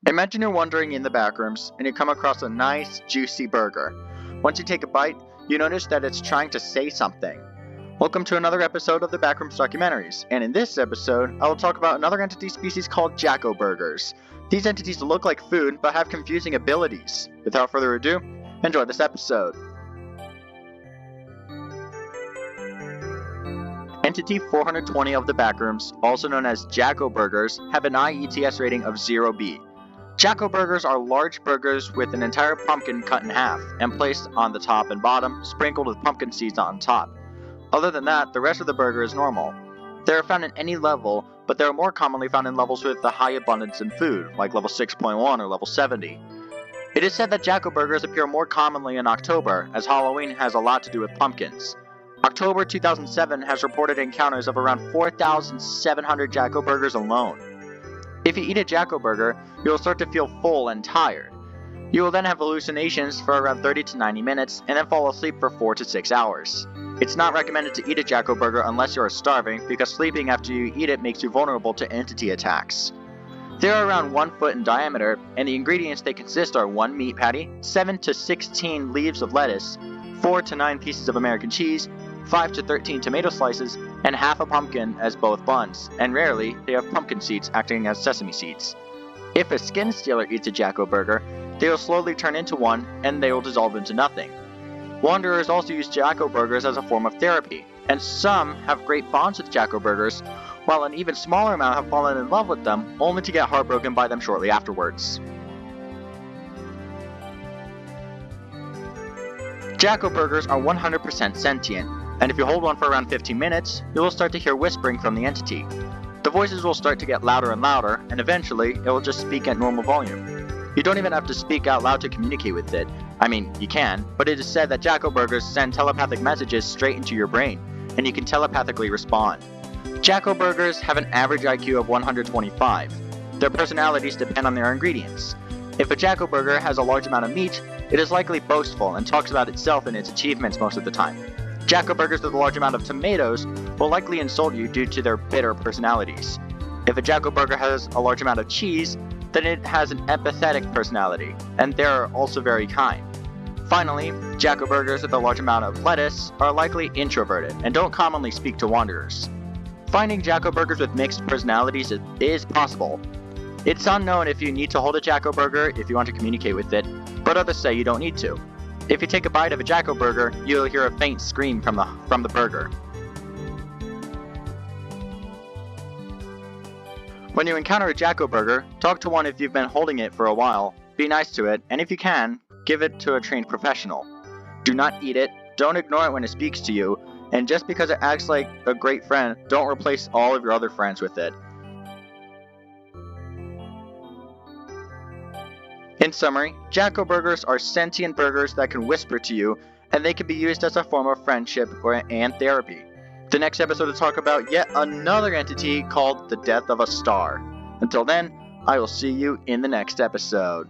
Imagine you're wandering in the backrooms and you come across a nice, juicy burger. Once you take a bite, you notice that it's trying to say something. Welcome to another episode of the Backrooms Documentaries, and in this episode, I will talk about another entity species called Jacko burgers. These entities look like food, but have confusing abilities. Without further ado, enjoy this episode. Entity 420 of the Backrooms, also known as Jacko burgers, have an IETS rating of 0B. Jacko burgers are large burgers with an entire pumpkin cut in half and placed on the top and bottom, sprinkled with pumpkin seeds on top. Other than that, the rest of the burger is normal. They are found in any level, but they are more commonly found in levels with a high abundance in food, like level 6.1 or level 70. It is said that Jacko burgers appear more commonly in October, as Halloween has a lot to do with pumpkins. October 2007 has reported encounters of around 4,700 Jacko burgers alone. If you eat a Jacko burger, you will start to feel full and tired. You will then have hallucinations for around 30 to 90 minutes and then fall asleep for 4 to 6 hours. It's not recommended to eat a Jacko burger unless you are starving, because sleeping after you eat it makes you vulnerable to entity attacks. They are around 1 foot in diameter, and the ingredients they consist are 1 meat patty, 7 to 16 leaves of lettuce, 4 to 9 pieces of American cheese, 5 to 13 tomato slices, and half a pumpkin as both buns, and rarely they have pumpkin seeds acting as sesame seeds. If a skin stealer eats a Jacko burger, they will slowly turn into one and they will dissolve into nothing. Wanderers also use Jacko burgers as a form of therapy, and some have great bonds with Jacko burgers, while an even smaller amount have fallen in love with them, only to get heartbroken by them shortly afterwards. Jacko burgers are 100% sentient, and if you hold one for around 15 minutes, you will start to hear whispering from the entity. The voices will start to get louder and louder, and eventually, it will just speak at normal volume. You don't even have to speak out loud to communicate with it. I mean, you can, but it is said that Jacko burgers send telepathic messages straight into your brain, and you can telepathically respond. Jacko burgers have an average IQ of 125. Their personalities depend on their ingredients. If a Jacko burger has a large amount of meat, it is likely boastful and talks about itself and its achievements most of the time. Jacko burgers with a large amount of tomatoes will likely insult you due to their bitter personalities. If a Jacko burger has a large amount of cheese, then it has an empathetic personality, and they're also very kind. Finally, Jacko burgers with a large amount of lettuce are likely introverted and don't commonly speak to wanderers. Finding Jacko burgers with mixed personalities is possible. It's unknown if you need to hold a Jacko burger if you want to communicate with it, but others say you don't need to. If you take a bite of a Jacko burger, you'll hear a faint scream from the burger. When you encounter a Jacko burger, talk to one if you've been holding it for a while, be nice to it, and if you can, give it to a trained professional. Do not eat it, don't ignore it when it speaks to you, and just because it acts like a great friend, don't replace all of your other friends with it. In summary, Jacko burgers are sentient burgers that can whisper to you, and they can be used as a form of friendship and therapy. The next episode will talk about yet another entity called the death of a star. Until then, I will see you in the next episode.